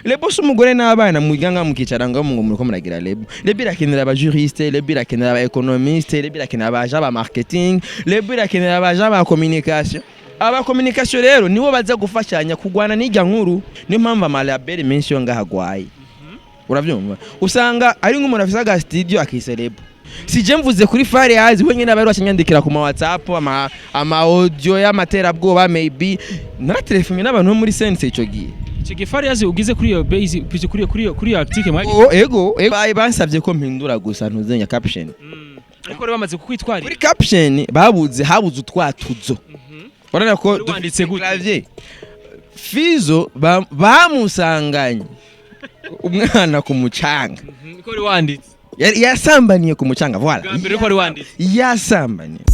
lebo umugore n'abana muganga mukicara ngo muriko muragira lebo irakenera aba juriste, lebo irakenera aba economiste, lebo irakenera abaja ba marketing, lebo irakenera abaja ba communication. Aba communication rero nibo baza gufashanya kugwana n'ijya nkuru, niyo mpamvu amalabel menshi yo ngahagwaye. Uravyumva usanga ari nk'umuntu afise aga studio akise lebo. Sije mvuze kuri fare hazi wenyine abari bashanyandikira ku ma WhatsApp ama audio y'amatera bwoba maybe na telefone n'abantu muri sense ico gihe. Chege fare yazi ugize kuri iyo base pije kuri iyo article mwagi. Ego bansavye ko mpindura gusa ntuzenya caption. Ariko rero bamaze kukwitwarira. Kuri caption habuze utwatuzo. Urana ko wanditse gute? Fizo bamusanganye umwana ku mucanga. Ko ri wanditse. Yasambaniye ku mucanga voilà. Gambere ko ri wanditse. Yasambaniye.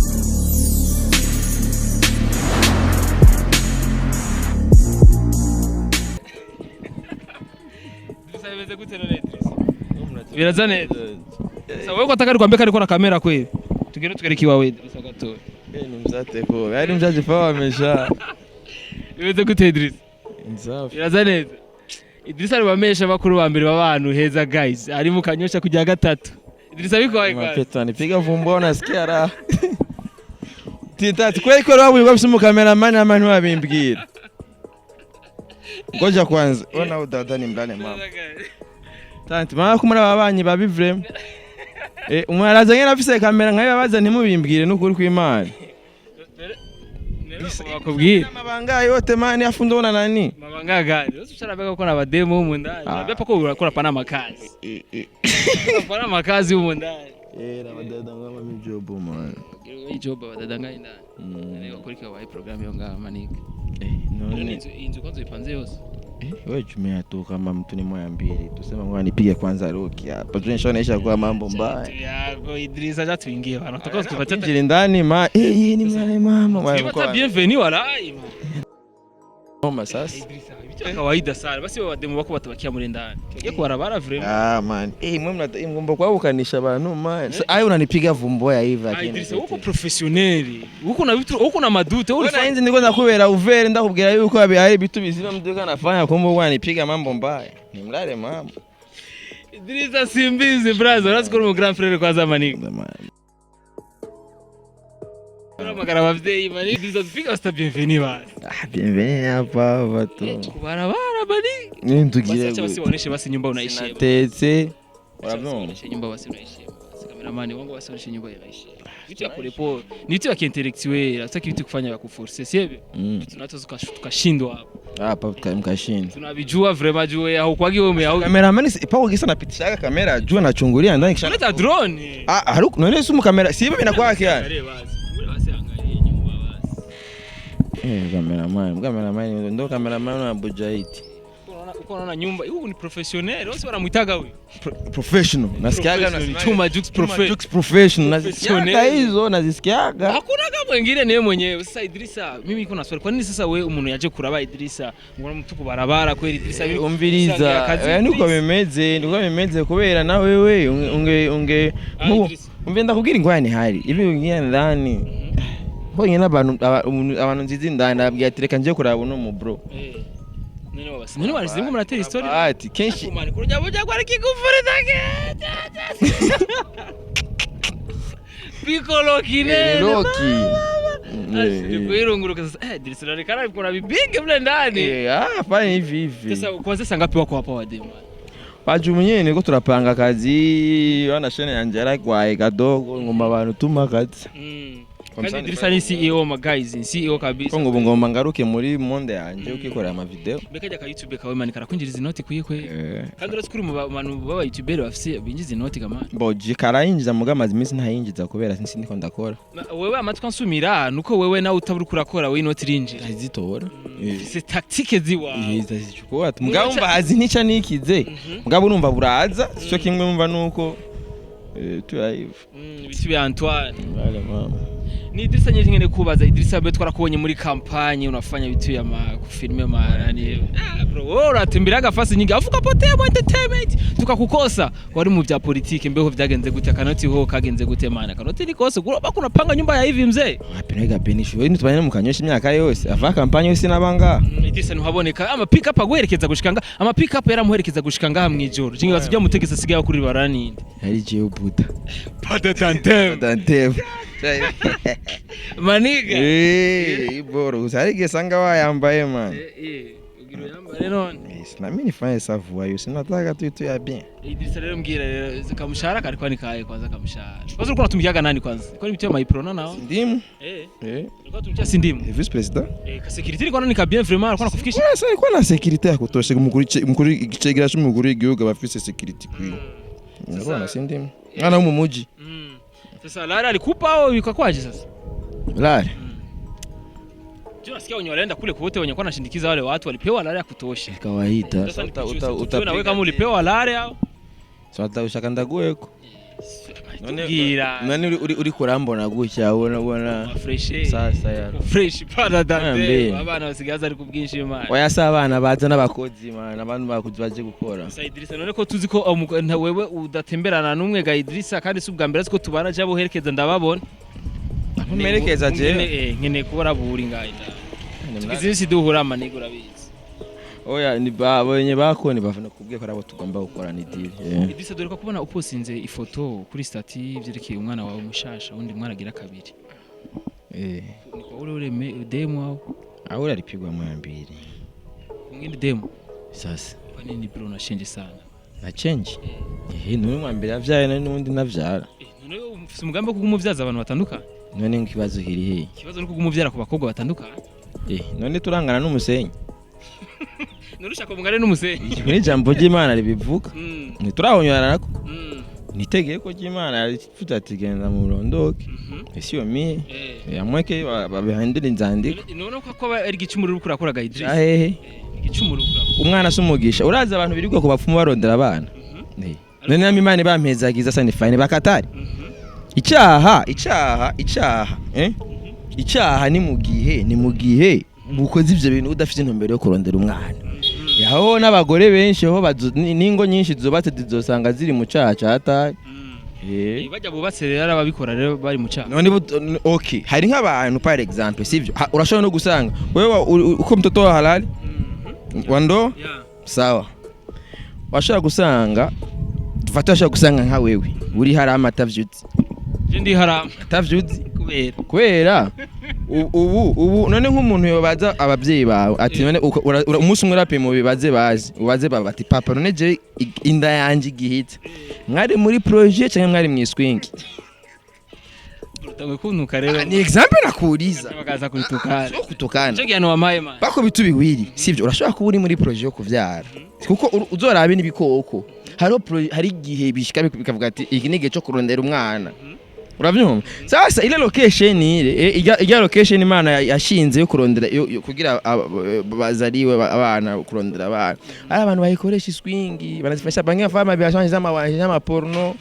Bisabeze gute none Idrissa? Biraza neza. Sawa ko atakari kwambeka ariko na kamera kwe. Tugere tugereki wawe Idrissa gato. Numzateko. Yari mjaji fa wamesha. Biraza gute Idrissa? Nzafu. Biraza neza. Idrissa ari bamesha bakuru ba mbere babantu heza guys. Ari mu kanyosha kujya gatatu. Idrissa bikoye kwa. Mapeta nipiga vumbo nasikia raha. Titati kweli kwa wabu yuko cameraman amani wabimbwira. Ngoja kwanza. Ona udada ni mlane mama. Tanti mama kumara babanyi babivrem. Umwaraza ngena afise kamera nkayo babaza ntimubimbwire n'ukuri kw'Imana. Bakubwira amabanga yote mani afundona nani? Mabanga gani? Wose usharavuga ko na demo mu ndani. Bepa ko urakora pana makazi. Pana makazi mu ndani. Abadada ngama mijobo man. Ijobo abadada ngani ndani. Ni bakurika wa program yo ngama manika. None inzu kwanza ipanze yose. Wewe chumea tu kama mtu ni moya mbili. Tuseme ngoja nipige kwanza roki hapa. Tunaisha kwa mambo mbaya. Yako Idrissa acha tuingie bana. Tutaka tupatie njiri ndani ni mwana mama. Sipata bienvenue wala ima. Mama sasa. Idrissa bicha kawaida sana. Basi wademu bako batabakia muri ndani. Kiye kwa barabara vraiment. Man. Mwe mgomba kwa ukanisha abantu man. Ayo unanipiga vumboya hivi lakini. Idrissa uko professionnel. Uko na vitu uko na madute uri. Bwana inzi ndiko nakubera uvere ndakubwira yuko ari bitu bizima mduka nafanya kumbe wanipiga mambo mbaya. Ni mlale mama. Idrissa simbizi brother. Unazikora mu grand frère kwa zamani. Magara bavyeyi mani Idrissa tupika basta bienvenue basi. Bienvenue hapa watu. Barabara bani. Ntugire. Basi waoneshe basi nyumba unaishia. Tete. Waoneshe nyumba basi unaishia. Cameraman wangu basi waoneshe nyumba unaishia. Vitu ya polepole. Ni vitu ya kiintellectuel, hataki vitu kufanya ya kuforce, sivyo? Tunatoza tukashindwa hapo. Hapa mkashinda. Tunavijua vraiment juu au kwagi wewe au cameraman pao kisa napitisha kamera juu anachungulia ndani kisha. Unaleta drone. Haruku none sumu kamera. Si hivi inakuwa yake yani. Cameraman ndo cameraman wa Bujaiti. Unaona nyumba huu ni professional, wao wanamuitaga huyu professional. Nasikiaga na Chuma Jux professional. Nasikiaga hizo nazisikiaga. Hakuna kama wengine ni wewe mwenyewe. Sasa Idrissa, mimi niko na swali. Kwa nini sasa wewe umuntu yaje kuraba Idrissa? Ngora mtu ku barabara kweli Idrissa umviriza. Nuko bimeze kubera na wewe unge umvenda kugira ingwane hari. Ibi ngiye ndani. Hoye abantu nzizi ndani abwiye ati reka nje kuraba no mu bro. Nini walizimgu mnateri story? Ati kenshi mani kuruja buja kwa kikufuri take. Piccolo kinene. Loki. Kuirunguruka sasa Idrissa naonekana kuna bibinge mle ndani. Fanya hivi. Sasa kwanza saa ngapi wako hapa wademu? Waju mwenyewe niko turapanga kazi wana shene yanjara kwa kadogo ngoma abantu tuma kazi. Kandi Idrissa ni CEO ma guys, CEO kabisa. Kongo ngoma ngaruke muri monde yanje ukikora ama video. Bekaje ka YouTube kawe mani karakwinjiriza inoti kuye kwe. Kandi urazikuri mu bantu baba YouTuber bafise binjiza inoti kama. Boje karayinjiza mugamazi iminsi ntayinjiza kubera sinsi ndiko ndakora. Wewe amatwi ansumira nuko wewe nawe utaburi kurakora we inoti rinjira. Azitora. C'est tactique ziwa. Yizazichukua ati mugabo mba azinica nikize. Mugabo urumva buraza cyo kimwe mumva nuko tuyayiva. Bitu ya Antoine. Vale mama. Ni Idrissa nyingine kubaza Idrissa bwe twarakubonye muri kampanye unafanya vitu ya filme yani bro wewe unatemberaga fasi nyingi afuka potemo entertainment tukakukosa wari mu bya politike mbeho vyagenze gute kanoti ho kagenze gute mana kanoti nikose kuroba kunapanga nyumba ya hivi mzee apinega benisho wewe tubanye mu kanyosha imyaka yose ava kampanye yose nabanga Idrissa ntuhaboneka ama pick up agwerekeza gushikanga ama pick up yaramuherekeza gushikanga mu ijoro jingi basujya mutegesa sigaye kuri baraninde yari je ubuta pada tantem maniga boro usarige sanga wayambaye man ugiro yambaye none na mimi nifanye savu ayo sinataka tu ya bien Idrissa rero mbwira zikamushara kari kwani kaye kwanza kamushara kwanza uko natumiyaga nani kwanza ko ni bityo mayiprona nawo ndimu uko tumcha sindimu vice president ka security ni kwana bien vraiment kwana kufikisha sasa iko na security ya kutosha mukuru ikichegira cy'umuguru w'igihugu bafise security kwiyo ngona sindimu ngana mu muji sasa Lara alikupa au ikakwaje sasa Lara Jua nasikia wenye walienda kule kote wenye kwa nashindikiza wale watu walipewa Lara ya kutosha kawaida utawe kama ulipewa Lara au sasa ushakandagueko nani uri kurambona gutya ubona fresh sasa ya fresh pada dante abana basigaza ari kubwinshi imana oya sabana baza n'abakozi man abantu bakubaje gukora sasa Idrissa none ko tuzi ko wewe udatemberana n'umwe ga Idrissa kandi subwa mbere ko tubana jabo herekeza ndababona merekeza je nkene kubara buri ngayita tugize duhura amanigo urabizi oya ni babonye bakoni bavana kubwiye ko arabo tugomba gukora ni deal Idrissa dore ko kubona uposinze ifoto kuri stati byerekeye umwana wawe mushasha undi mwana agira kabiri niko ureme demo wawe ahura ripigwa mu mbiri ngindi demo sasa pani ni bro na change sana na change none mu mbere yavyaye n'undi navyara none ufite umugambi wo kugumuvyaza abantu batandukanye none nkibazo kiri he kibazo nuko kugumuvyara ku bakobwa batandukanye none turangana n'umusenyi nurushaka umugare n'umusenyi iki ni jambo ry'Imana ribivuga ntiturahonyana nako nitegeye ko ry'Imana rifuta atigenda mu rondoke ese yo mi yamweke babihandira inzandiko none ko ari gicumuro uri kurakora ga Idrissa hehe igicumuro umwana sumugisha uraza abantu birirwa ku bapfumu barondera abana none n'Imana bampezagiza sani fine bakatari icyaha ni mu gihe bukoze ivyo bintu udafite intumbero yo kurondera umwana yaho n'abagore benshi ho ningo nyinshi zobatse dizosanga ziri mu cyaha cyata bajya bubatse rero ababikora rero bari mu cyaha none okay hari nk'abantu par exemple sivyo urashobora no gusanga wewe uko mtoto wa halali wando sawa washaka gusanga tufatasha gusanga nka wewe uri harama atavyutse ndi harama atavyutse kubera ubu none nk'umuntu yobaza abavyeyi bawe ati none umunsi umwe rape mu bibaze ubaze baba ati papa none je inda yanje igihitse mwari muri projet cyangwa mwari mwiswingi utawe kunuka rero ni example nakuriza bakaza kutukana cyo gihano wamaye man bako bitu biwiri sivyo urashobora kuba uri muri projet yo kuvyara kuko uzorabe n'ibikoko hari igihe bishika bikavuga ati iki ni gihe cyo kurondera umwana uravyumva sasa ile location ile location Imana yashinze yo kurondera kugira bazariwe abana kurondera abana ari abantu bayikoresha swingi banazifasha bangi fama biashanje z'ama porno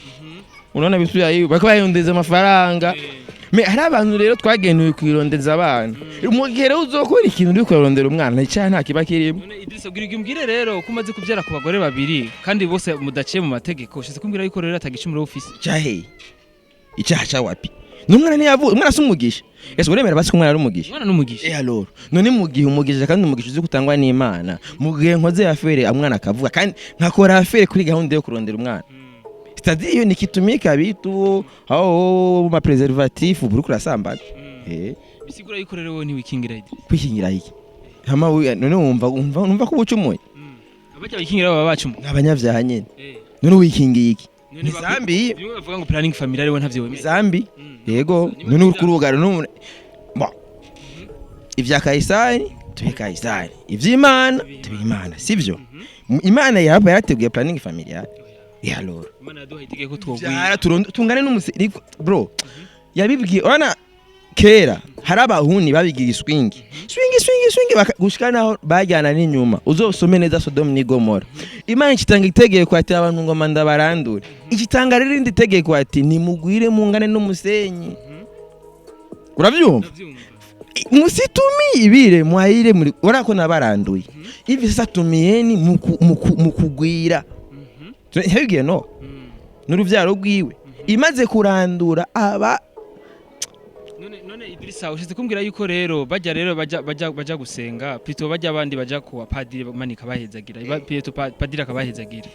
unaona bitu yayo bakayondeza amafaranga me hari abantu rero twagenewe kwirondeza abana mu gihe rero uzokora ikintu uri kurondera umwana cyane nta kiba kirimo none Idrissa ubwire rero kumaze kubyara ku bagore babiri kandi bose mudaciye mu mategeko shize kumbwira yuko rero atagicumuro ufise cyahe icyaha cya wapi numwana niyavuye umwana sumugisha ese uremera basi kumwana ari umugisha umwana n'umugisha alors none mu gihe umugisha kandi umugisha uzi gutangwa n'Imana mu gihe nkoze afere umwana akavuga kandi nkakora afere kuri gahunda yo kurondera umwana c'est-à-dire ni kitumika bitu au ma preservatif buri kurasambana bisigura yuko rero wowe ni wikingira Idrissa kwikingira iki hama none wumva ko ubucumuye abajya wikingira baba bacumu abanyavyaha nyene none wikingiye iki Zambi bimwe bavuga ngo planning family ariwe ntavyo wemeye Zambi yego none urukugara none ivya Kaisari tubi Kaisari ivy'Imana tubi Imana sivyo Imana yaba yarateguye planning familiar alors Imana yaduhaye itegeko twogwiye tungane n'umusi bro yabibwiye ona kera hari abahuni babigira swingi gushikana bajyana n'inyuma uzosome neza Sodom ni Gomora Imana kitanga itegeko ati abantu ngo manda barandure ikitanga rero indi tegeko ati nimugwire mungane n'umusenyi uravyumva musitumire mwayire muri urako nabaranduye ivi sasa tumieni mukugwira hebiye no n'uruvyaro rwiwe imaze kurandura aba none Idrissa ushize kumbwira yuko rero bajya gusenga pito bajya abandi bajya kuwa padiri manika bahezagira pito padiri akabahezagira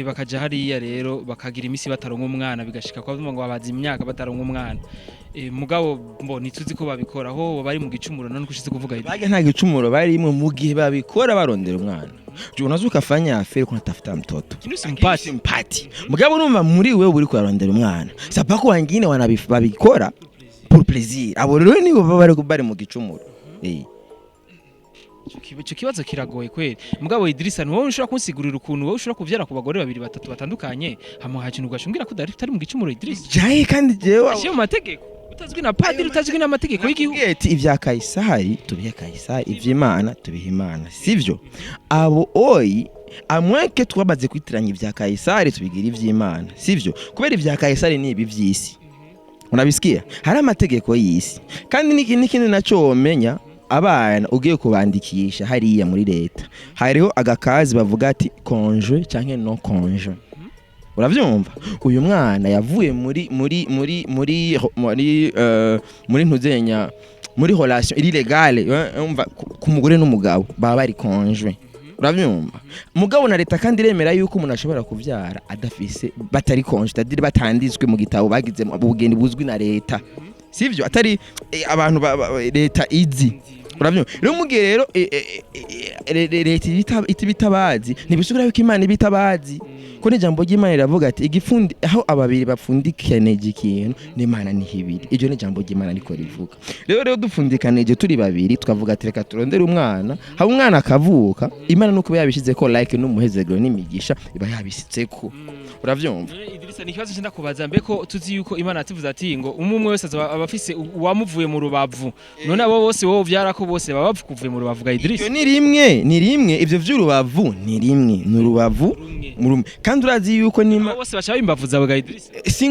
bakaja hariya rero bakagira imisi bataronka umwana bigashika kwa ngo babaza imyaka bataronka umwana mugabo mboni tuzi ko babikora ho bari mu gicumuro none kushize kuvuga bajya nta gicumuro bari mu gihe babikora barondera umwana unazuka fanya afere kuna tafuta mtoto simpati mugabo urumva muri wewe uri kurondera umwana sapako wengine wanabikora pour plaisir abo rero nibo bari mu gicumuro Ico kibazo kiragoye kweli mugabo Idrissa ni wowe ushobora kunsigurira ukuntu wowe ushobora kuvyara ku bagore babiri batatu batandukanye hama hakintu ugashungira ko utari mu gicumuro Idrissa jaye kandi jewe ashiye mu mategeko utazwi na padiri utazwi n'amategeko y'igihugu ivya Kaisari tubihe Kaisari ivy'Imana tubihe Imana sivyo abo oyi amweke twabaze kwitiranya ivya Kaisari tubigira ivy'Imana sivyo kubera ivya Kaisari ni iby'isi unabisikia hari amategeko y'isi kandi n'ikindi naco womenya abana ugiye kubandikisha hariya muri leta hariho agakazi bavuga ati konje canke no konje uravyumva uyu mwana yavuye muri ntuzenya muri relation illégale umva ku mugore n'umugabo baba bari konje uravyumva mugabo na leta kandi remera yuko umuntu ashobora kuvyara adafise batari konje tadiri batanditswe mu gitabo bagize ubugeni buzwi na leta sivyo atari abantu leta izi uravyumva rero mugihe rero leta itibitabazi nibisubira yuko Imana ibitabazi ko n'ijambo ry'Imana riravuga ati igifundi aho ababiri bapfundikaneje ikintu n'Imana ni hibiri iryo n'ijambo ry'Imana niko rivuga rero dupfundikaneje turi babiri tukavuga ati reka turondere umwana haba umwana akavuka Imana nuko yabishize ko like n'umuhezegero n'imigisha iba yabisitseko uravyumva Idrissa ni kibazo cyenda kubaza mbeko tuzi yuko Imana ativuza ati ngo umwe wese abafise uwamuvuye mu rubavu none abo bose wowe vyara ko bose baba bavuye mu rubavu ga Idrissa ni rimwe ivyo vy'urubavu ni rimwe n'urubavu kandi urazi yuko nima bose bashaba imbavuza ga Idrissa si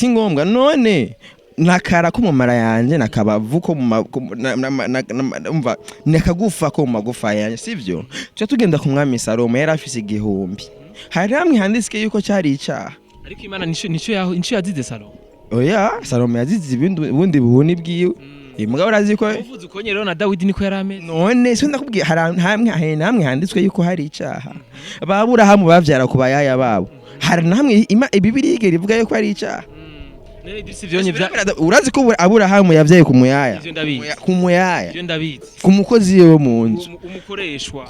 ngombwa none nakara ko mu mara yanje nakabavu ko umva nakagufa ko mu magufa yanje sivyo cyo tugenda ku mwami Salomo yari afise igihumbi hari hamwe handitswe yuko cyari icaha ariko Imana nico yazize Salomo oya Salomo yazize ubundi buhuni bwiwe mugabo urazi ko uvuze uko rero na Dawidi niko yarameze none so ndakubwiye hari hamwe handitswe yuko hari icaha baburahamu bavyara ku bayaya babo hari namwe Bibiliya igera ivuga yuko hari icaha urazi ko Aburahamu yavyaye ku muyaya ku muyaya ku mukozi wo mu nzu umukoreshwa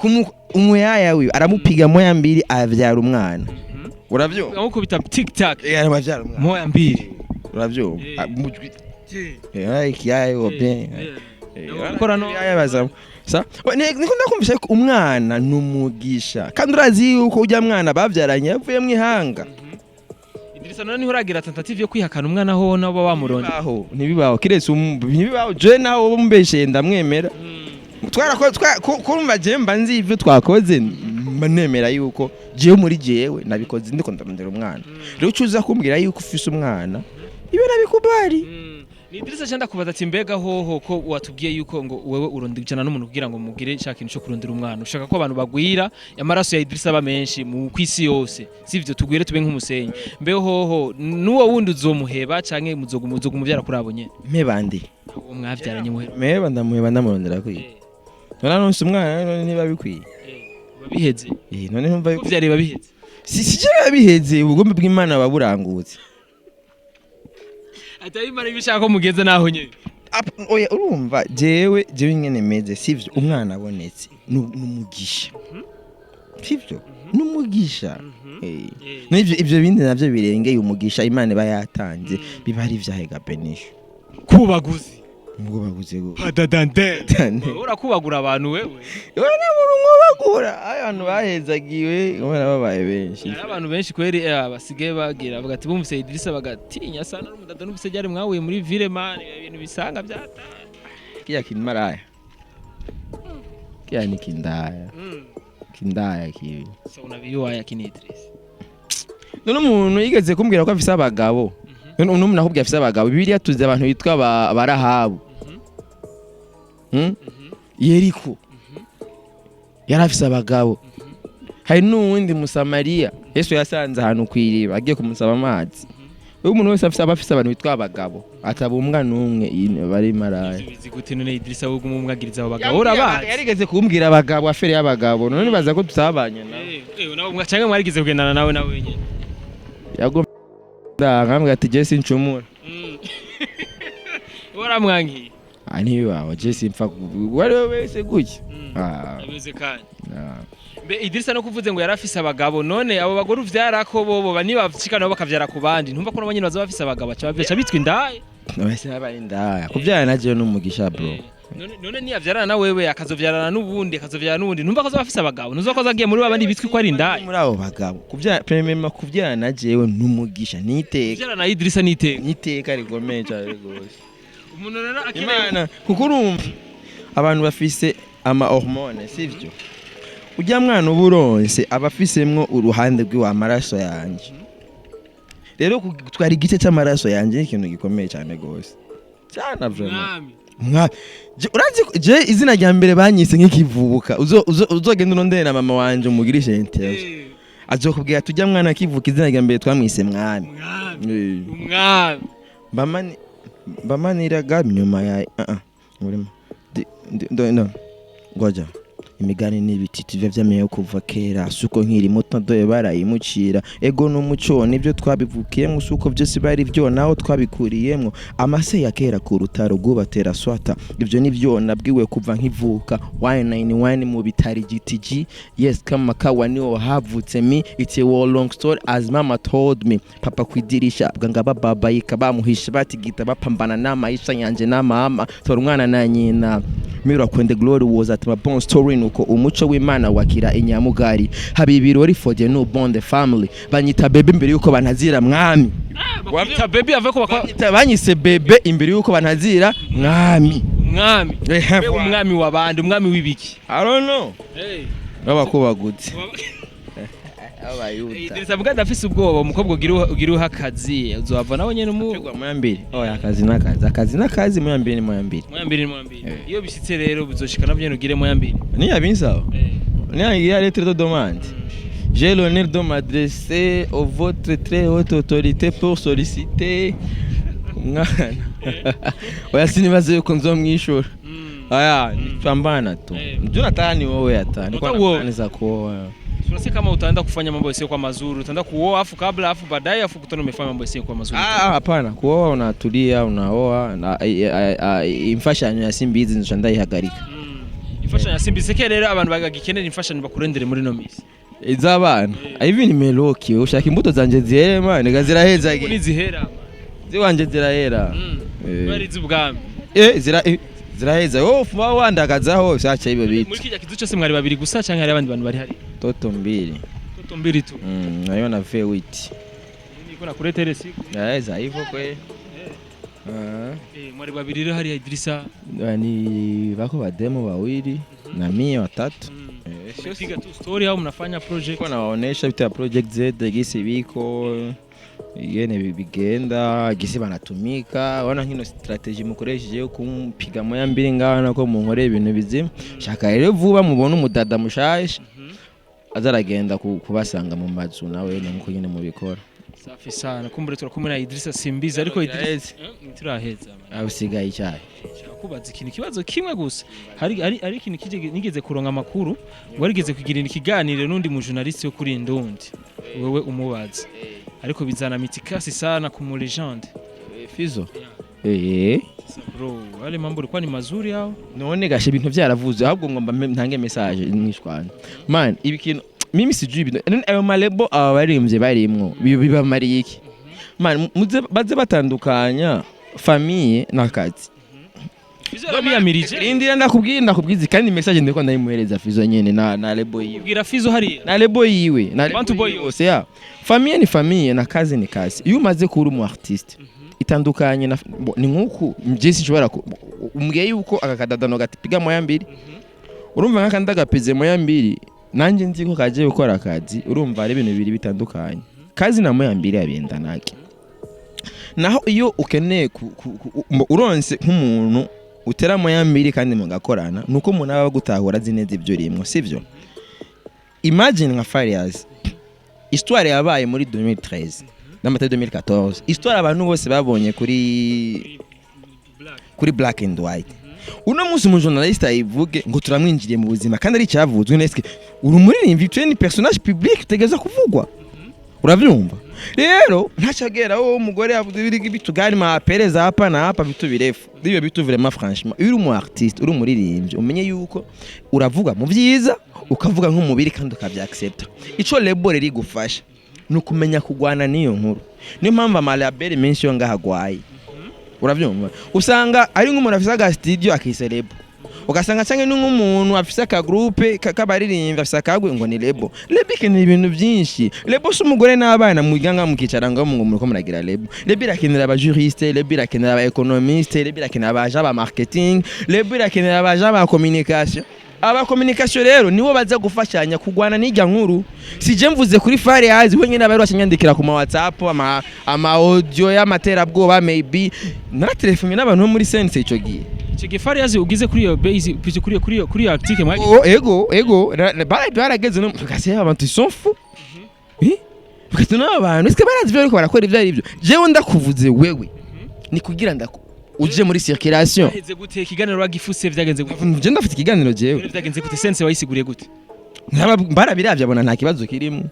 umuyaya wiwe aramupiga moya mbiri avyara umwana uravyo amukubita tic tac aravyara umwana moya mbiri uravyo ikiyaye bien ukora no yabaza sa niko ndakumvisha ko umwana numugisha kandi urazi yuko ujya mwana bavyaranye yavuye mwihanga Idrissa none nturagira tentative yo kwihakana umwana ho nabo bamuronde ntibibaho kiretse ntibibaho je naho bo mbeshe ndamwemera kumva je mba nzi ivyo twakoze nemera yuko je muri jewe nabikoze ndiko ndamondera umwana rero ucuza kumbwira yuko ufise umwana ibe nabikubari ni Idrissa cyanda kubaza ati mbega hoho ko watubwiye yuko ngo wewe urondijana n'umuntu kugira ngo mugire shaka cyo kurondera umwana ushaka ko abantu bagwira amaraso ya Idrissa aba menshi mu kwisi yose sivyo tugwire tube nk'umusenyi mbe hoho nuwo wundi uzomuheba canke muzomuvyara kuri abo nyene mebande uwo mwavyaranye muheba meba ndamurondera kwiye none nonse umwana none niba bikwiye babiheze none numva vyari babiheze si babiheze ubugombe bw'Imana baburangutse atayimara ibishaka mugeze naho nyene oya urumva jewe nyene meze sivyo umwana abonetse numugisha sivyo numugisha ivyo bindi navyo birengeye umugisha Imana bayatanze biba ari vyahe gabenisho kubaguzi mubaguze go padadande urakubagura abantu wewe wana murungobagura abantu bahezagiwe ubona babaye benshi abantu benshi kweri basigaye bagira bagati bumvise Idrissa bagatinya sana n'umudada n'ubise byari mwahuye muri ville man ibintu bisanga byata kiya kinmaraya kiya nikindaya kindaya kibi so unabiyo ya kini Idrissa none umuntu yigeze kumbwira ko afise abagabo n'umuntu nakubwiye afise abagabo Bibiliya tuzi abantu bitwa barahabu Yeriko yari afise abagabo hari n'uwundi Musamariya Yesu yasanze ahantu kwiriba agiye kumusaba amazi umuntu wese afise abafise abantu bitwa abagabo atabumbwa n'umwe bari maraya bizigute none Idrissa wo gumumwagiriza abo bagabo urabazi yarigeze kumbwira abagabo afere y'abagabo none baza ko tusabanye nawe nawe mwacanga mwarigize kugendana nawe nyene yago ngambwe ati Jesse ncumura waramwangiye ani wawe Jesse mpfa wari wese guki abeze kandi be Idrissa no kuvuze ngo yarafise abagabo none abo bagore uvyarako bobo bani bavukana nabo bakavyara ku bandi ntumva ko nabo nyine baza bafise abagabo baca bitwa indaya bose bari indaya kuvyara naje n'umugisha bro none niyavyarana na wewe akazovyarana n'ubundi ntumva ko bafise abagabo nuzo ko zagiye muri babandi bitwi ko ari indaya muri abo bagabo kuvyara najewe n'umugisha niteka kuvyara na Idrissa niteka rigomeye cyane gose umuntu rero Imana kuko urumva abantu bafise ama hormone sivyo ujya mwana uburonse abafisemwo uruhande rw'amaraso yanje rero twari igice cy'amaraso yanje ikintu gikomeye cyane gose cyane vraiment urazi je izina rya mbere banyise nk'ikivubuka uzogenda urondera na mama wanje umugirishe interview azokubwira tujya mwana kivuka izina rya mbere twamwise mwami bamaniraga nyuma ya urimo no ngoja imigani n'ibiti vyameye kuva kera suko nkiri muto ndoye barayimucira ego n'umuco nibyo twabivukiyemo suko byose bari byo naho twabikuriyemo amase ya kera ku rutaro gubatera swata ibyo nibyo nabwiwe kuva nkivuka 191 mu bitari GTG yes kama kawa niho havutse mi it's a long story as mama told me papa kwidirisha bwanga baba yikabamuhisha batigita bapambana n'amayisha yanje n'amama tora umwana na nyina Miracle and the Glory was at my born story nuko umuco w'Imana wakira inyamugari habibirori for the new born the family banyita bebe imbere yuko banazira mwami wabita bebe aveko banyise bebe imbere yuko banazira mwami umwami wabandi umwami w'ibiki I don't know babakubagutse Idrissa vuga ndafise ubwoba umukobwa ugira akazi uzova nawe nyene mu mwambiri akazi n'akazi mwambiri iyo bishitse rero bizoshikana byene ugire mwambiri ni yabinsaho ni ya lettre de demande j'ai l'honneur de m'adresser à votre très haute autorité pour solliciter mwana oya sinibaze yuko nzomwishura aya nipambana tu Jonathan ni wewe atani kwa naniza kuoa tunasi kama utaenda kufanya mambo yasiyo kwa mazuri utaenda kuoa afu kabla afu baadaye afu kutana umefanya mambo yasiyo kwa mazuri hapana kuoa unatulia unaoa na imfashanyo ya simbi hizi nzondai hagarika imfashanyo ya simbi seke rero abantu bagagikenera imfashanyo bakurendere muri no misi izabana ivi ni meloki ushaka imbuto zanje zihema nigaziraheza ni zihera ziwanje zirahera bari zubwami ziraheza fuba wandagazaho sacha ibe biti muri kijya kizu cyose mwari babiri gusa cyangwa hari abandi bantu bari hari toto mbili tu nayo na V8 niko na kure teresi za hivyo kwe mwari babiri rero hari Idrissa ni bako bademo bawili na mie watatu Piga tu story au mnafanya project kwa naonesha vitu ya project Z gisi biko yene bigenda gisi banatumika wana hino strategy mukoresheje yo kumpiga moya mbiri ngana ko munkore ibintu bizima shaka rero vuba mubona umudada mushasha azaragenda kubasanga mu mazu nawe nuko nyine mubikora safi sana kumbure turakumwe na Idrissa simbiza ariko Idrissa turaheza usigaye icyayi kubaza ikintu kibazo kimwe gusa hari ikintu nigeze kuronka amakuru warigeze kugira ikiganiro n'undi mu journaliste yo kuri Ndundi wewe umubaza ariko bizana mitikasi sana ku mu legende Fizo bro wale mambo ilikuwa ni mazuri yao none gashe ibintu byaravuze ahubwo ngomba ntange message mwishwana man ibi kintu mimi sijui ibintu ayo malebo abaririmbye barimwo bibamariye iki man baze batandukanya famille n'akazi Fizo yamirije indira ndakubwiza kandi message ndiko ndayimuhereza Fizo nyene na lebo yiwe ubwira Fizo hari na lebo yiwe na Bantu boy yose ya famille ni famille na kazi ni kazi iyo umaze kuba umu artiste itandukanye ni nkuko mjesi nshobora umbwiye yuko akakadadano gatipiga moya mbiri urumva nkakanda gapeze moya mbiri nanje nzi ko kaje gukora akazi urumva ari ibintu bibiri bitandukanye kazi na moya mbiri abenda nake naho iyo ukeneye uronse nk'umuntu uteramo ya mbiri kandi mugakorana nuko umuntu aba gutahura azi neza ibyo urimo sivyo. Imagine nka Farious histoire yabaye muri 2013 n'amata 2014 histoire abantu bose babonye kuri Black and White. Uno munsi umujournaliste ayivuge ngo turamwinjiriye mu buzima kandi ari cyavuzwe neske uri umuririmbyi tu ni personnage public utegeza kuvugwa uravyumva. Rero ntacagera wo umugore yavuze ibiri bitugari ma pereza hapa na hapa bitu birefu bibe bitu vraiment franchement uri umu artiste uri umuririmbyi umenye yuko uravuga mu byiza ukavuga nk'umubiri kandi ukabyaaccepta. Ico label riri gufasha nukumenya kugwana niyo nkuru. Niyo mpamvu amalabel menshi yo ngahagwaye uravyumva. Usanga ari nk'umuntu afisa ga studio akiselebo ugasanga cyangwa n'umuntu afisa ka groupe kabaririmba afisa kagwe ngo ni lebo ni ibintu byinshi. Lebo si umugore n'abana muganga mukicara ngo muriko muragira lebo irakenera aba juriste, lebo irakenera aba economiste, lebo irakenera abaja ba marketing, lebo irakenera abaja ba communication. Aba communication rero nibo baza gufashanya kugwana n'ijya nkuru. Sije mvuze kuri Farious we nyine abari bashanyandikira ku ma WhatsApp ama audio y'amatera bwoba maybe na telefone n'abantu muri sense ico gihe. Chege Farious ugize kuri iyo base kuri iyo article mwagi. Ego barageze no tukase abantu sont fous. Bakati n'abantu eske barazi byo ariko barakora ibyo ari byo. Jewe ndakuvuze wewe ni kugira uje muri circulation. Baheze gute ikiganiro bagifuse vyagenze gute? Je ndafite ikiganiro jewe. Vyagenze gute sense wayisiguriye gute? Barabiravye abona nta kibazo kirimo.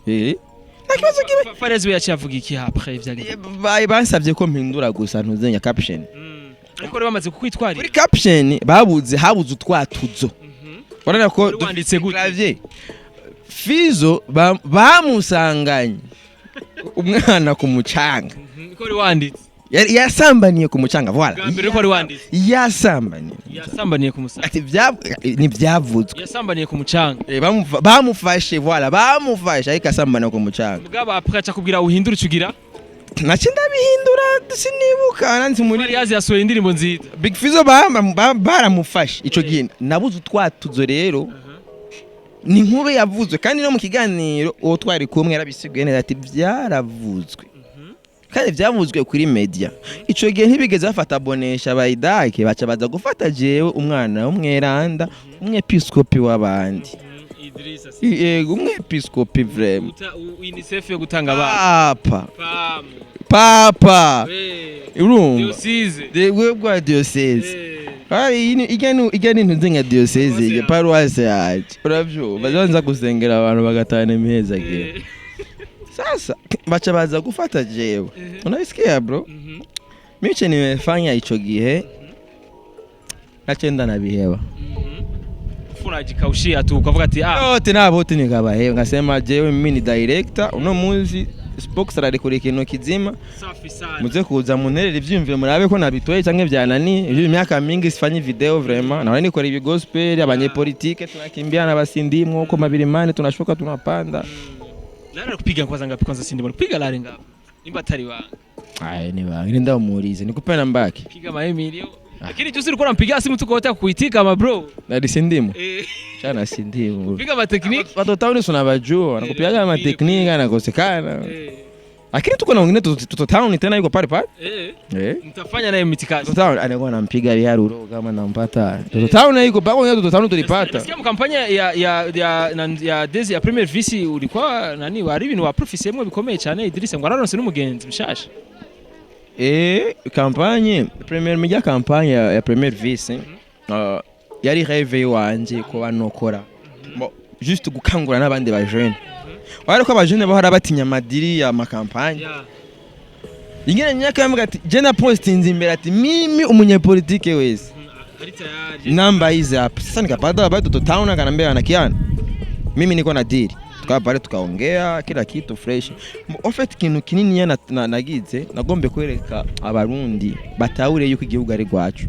Nta kibazo kirimo. Farious we yacavuga iki après vyagenze? Bansavye ko mpindura gusa ntuzenya caption. Ariko bamaze kukwitwarira. Muri caption habuze utwatuzo. Urana ko wanditse gute? Fizo bamusanganye umwana ku mucanga. Ko ri wanditse? Yasambaniye ku mucanga voilà. Gambere ko ari wanditse. Yasambaniye ku mucanga. Ati ni byavuzwe. Yasambaniye ku mucanga. Bamufashe voilà bamufashe ariko asambana ku mucanga. Mugaba apaca kubwira uhindura ucugira. Nace ndabihindura sinibuka nanzi muri Farious yasohoye indirimbo nziza. Big Fizzo baramufashe ico gihe nabuze utwatuzo rero. Ni nkuru yavuzwe kandi no mu kiganiro uwo twari kumwe yarabisiguye neza ati byaravuzwe. Kandi byavuzwe kuri media. Ico gihe ntibigeze bafata abonesha bayidake baca baza gufata jewe umwana w'umweranda umwepiskopi w'abandi. Idrissa. Yego umwepiskopi vraiment. UNICEF yo gutanga abana. Papa. Urumva? Diocese. Webwa diocese. Igani ntunzenga diocese ya paroisse yacu. Uravyo bazabanza gusengera abantu bagatana imiheza gihe. Sasa bacha baza gufata jewe. Unabisikia bro? Miche nimefanya icho gihe. Nachenda nabiheba. Unajikaushia tu ukavuga ati yote nabote nikabahe ngasema jewe mimi ni director uno muzi spokesera rekore kintu kizima safi sana muze kuza munterera ivyumvire murabe ko nabitoye canke byanani ibyo imyaka mingi sifanye video vraiment na nikora ibi gospel abanyepolitike tunakimbiana abasindimwe uko mabirimane tunashuka tunapanda nara kupiga kwanza sindimwe kupiga lare ngapo nimba atari wanga ni wanga nda umurize nikupena mbaki piga maemilio. Lakini juzi ulikuwa unampigia simu tuko wote kuitika ma bro. Na sindimu. Chana sindimu. Piga ma technique. Watu tauni tunabajua, nakupiaga ma technique anakosekana. Lakini tuko na wengine tuto town tena yuko pale pale. Mtafanya naye mitikazi. Tuto town anakuwa anampiga biharuro kama nampata. Tuto town yuko bako ndio tuto town tulipata. Nasikia kampanya ya Desi ya Premier Vice ulikuwa nani wari ibintu wa professionnel bikomeye cyane Idrissa ngo araronse n'umugenzi mshasha. Kampanye Premier Media kampanye ya Premier Vice yari rêve wanje ko banokora juste gukangura n'abandi ba jeune wari ko aba jeune bahora batinya madiri ya makampanye ingene nyaka yambga ati je na postinze imbere ati mimi umunyepolitike wese namba hizi hapa sasa nikapata bado town akanambia nakiana mimi niko na deal tukapare tukaongea kila kitu fresh en fait kintu kinini yana nagize nagombe kwereka abarundi batahure yuko igihugu ari gwacu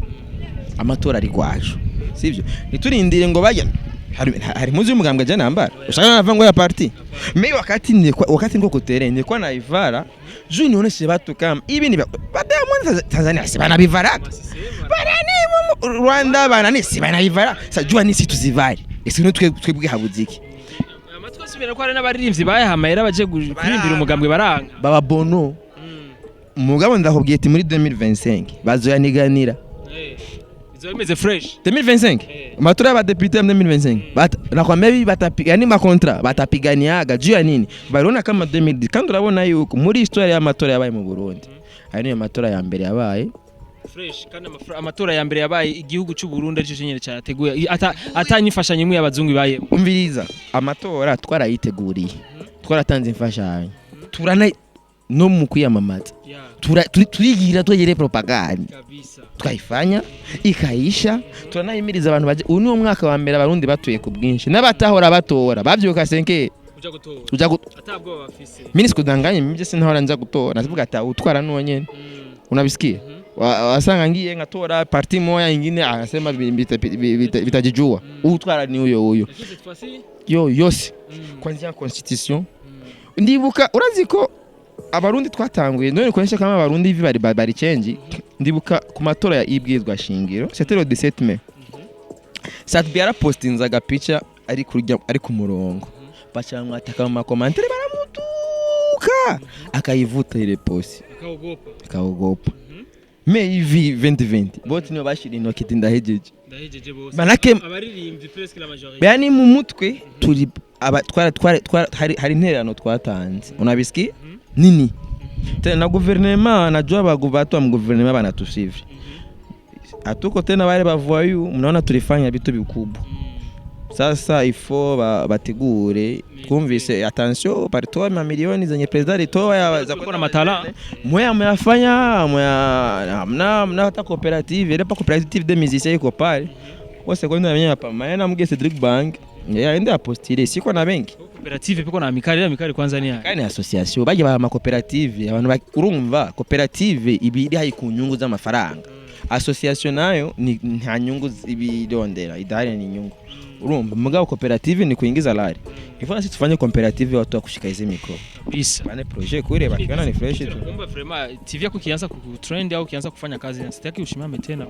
amatora ari gwacu sivyo niturindire ngo bajya hari muzi umugambwe je nambara ushaka navango ya party mimi wakati ngo kuterende kwa na ivara juu nionyeshe watu kama hivi ni badamu Tanzania si bana bivara barani Rwanda bana si bana bivara sajua ni si tuzivare ese twebwe habuziki amatwa subira ko ari n'abaririmbyi bayahamaira baje kuririmbira umugambwe baranga baba Bono mugabo ndakubwiye ati muri 2025 bazoyaniganira izo bimeze fresh 2025 matora y'abadepite mu 2025 nakwambia batapiga ni makontra batapiganiaga juu ya nini barona kama 2010 kandi urabona yuko muri histoire y'amatora yabaye mu Burundi ari niyo matora ya mbere yabaye fresh kandi amatora ya mbere yabaye igihugu cy'u Burundi aricyo cyenyere cyateguye atanyifashanye imwe y'abazungu baye umviriza amatora twarayiteguriye twaratanze imfashanyo turana no mu kwiyamamaza turigira twegere propaganda kabisa twayifanya ikaisha turanayimiriza abantu baje uyu ni umwaka wa mbere abarundi batuye ku bwinshi n'abatahora batora bavyuka 5 uja gutora atabwo bafise mini sikudanganye mije sinahora nza gutora nazivuga ati utwara nuwo nyene unabisikia wasanga ngiye ngatora parti moya ingine akasema bitajijua utwara ni uyo yose kwanza constitution ndibuka uraziko abarundi twatanguye none konesha kama abarundi ivi bari change ndibuka ku matora ya ibwizwa shingiro c'était le 17 mai Satbiara postinzaga picture ari ku murongo bacamwa ataka mu commentaire baramutuka akayivuta ile posi akaogopa mais ivi 2020 boti niyo bashira intoki ndahejeje bose abaririmbyi presque la majorité bani mu mutwe turi hari interano twatanze unabisikia nini tena na gouvernement najua baguvatu mu gouvernement banatusuivre atuko tena wale bavoyu mnaona tulifanya vitu vikubwa sasa ifo bategure twumvise attention paritoa mamilioni zenye president litoa za kuna matala moya amefanya moya mna hata cooperative ile pa cooperative de musiciens iko pale kwa seconde na hapa maana mge Cedric Bank yaende apostile siko na benki cooperative piko na amikali kwanza ni yani association baje ba ma cooperative abantu urumva cooperative ibiri hayikunyungu za mafaranga association nayo ni nta nyungu ibirondera idahari ni nyungu urumva mugabo cooperative ni kuingiza lari ifana sisi tufanye cooperative watu wakushika hizo mikro bisa bane projet kule bakiona ni fresh tu kumbe vraiment TV yako kianza ku trend au kianza kufanya kazi sitaki ushimame tena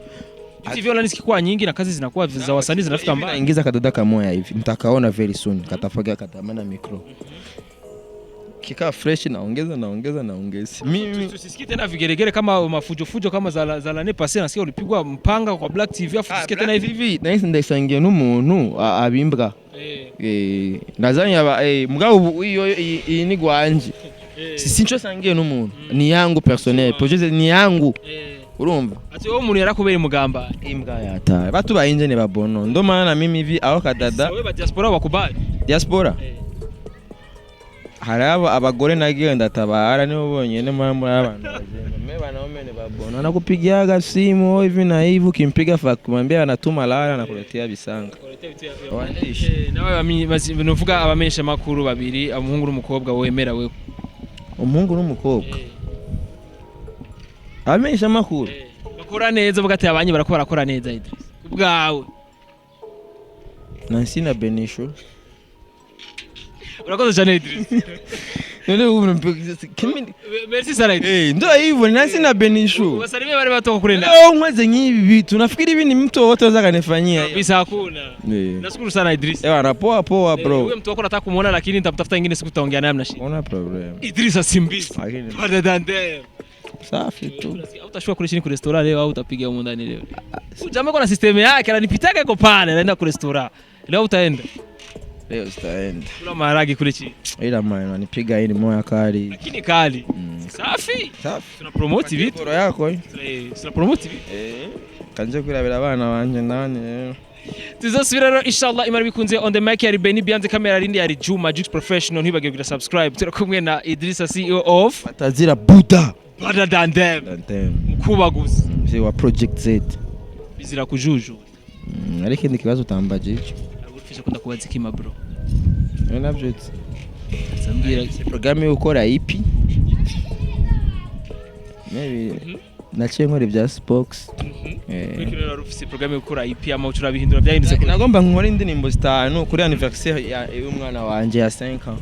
TV online zikikuwa nyingi na kazi zinakuwa za wasanii zinafika mbali ingiza kadada kamoya hivi mtakaona very soon katafaga katamana mikro kika fresh naongeza mimi tusisikii tena vigeregere kama mafujo kama za lane passé nasikia ulipigwa mpanga kwa Black TV afu tusikie tena hivi na hisi ndasangiye n'umuntu abimbwa nazanya mugabo iyo ni gwanje sincho sangiye n'umuntu ni yangu personnel projet ni yangu urumva ati wowe umuntu yarakubera mugamba imbwa yata batu bahinje ne babono ndo maana mimi hivi aho kadada wewe ba diaspora bakubali diaspora haraba abagore nagenda tabara nibo bonyene muri abantu bagenda banaomene babona nakupigia simu hivi na hivi ukimpiga kumwambia anatuma lala na kuletea bisanga nawe banovuga abamesha makuru babiri umuhungu n'umukobwa wemera wewe umuhungu n'umukobwa abamesha makuru bakora neza bugate abanye barakora neza Idris ubwawe Nancy na Benisho urakoze cyane Idris none ubu merci sana ndo hivyo Nancy na Benisho basalimie bari batoka kurenda nkwaze nk'ibi bitu nafikiri ibi ni mtu wote wazaga nifanyia bisa hakuna nashukuru sana Idris poa bro wewe mtu wako nataka kumuona lakini nitamtafuta nyingine siku tutaongea naye mnashi una problem Idris asimbi pardon dande safi tu utashuka kule chini ku restaurant leo au utapiga huko ndani leo jamaa kuna system yake ananipitaga iko pale naenda ku restaurant leo utaenda leo sitaenda kula maharagi kule chini ila maana ananipiga hili moya kali lakini kali safi tuna promote vitu bora yako tuna promote kanje kurabira abana banje nane tuzosubira rero inshallah imara bikunze on the mic ya Beni beyond camera rindi ya Juma Jux Professional ntibagire kugira subscribe turakumwe na Idrissa CEO of Batazira Buddha Better than them kubaguza mzee wa Project Z bizira kujuju ariko ndi kibazo utambaje ico urufisha kunda kubaza ikima bro nabyo sambira programme ukora EP maybe naciye nkora ibya Spox kwikirera urufise programme ukora EP ama ucura bihindura byahindutse nagomba nkora indirimbo 5 kuri anniversaire ya umwana wanje ya 5 ans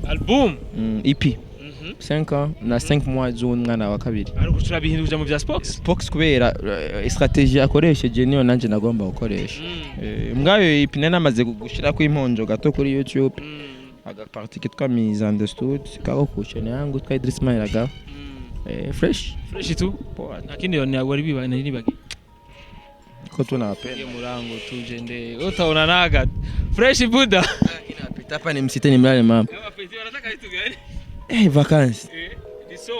album EP 5 ans na 5 mois z'umwana wa kabiri ariko ucura bihindura mu bya Spox kubera strategie akoresheje niyo nanje nagomba gukoresha mbwayo EP namaze gushira ku imponjo gato kuri YouTube aga partie kitwa mise en studio kako kuchene yangu twa Idris Mairaga Fresh. Fresh tu. Poa. Lakini ndio wali biba nini baki. Ko tunawapenda. Ye murango tujende. Utaona naga. Fresh Buddha. Napita hapa ni msiteni mlale mama. Wapenzi wanataka vitu gani? Vacances. So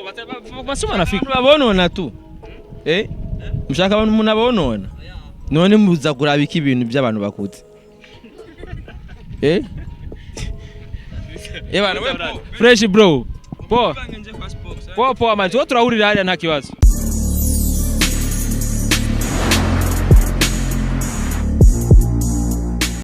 basoma nafika. Babonona tu. Mushaka abantu munabonona. None muza kurabika ibintu by'abantu bakuze. Bana Fresh bro. Poa. Poa man. Turahurira hariya nta kibazo.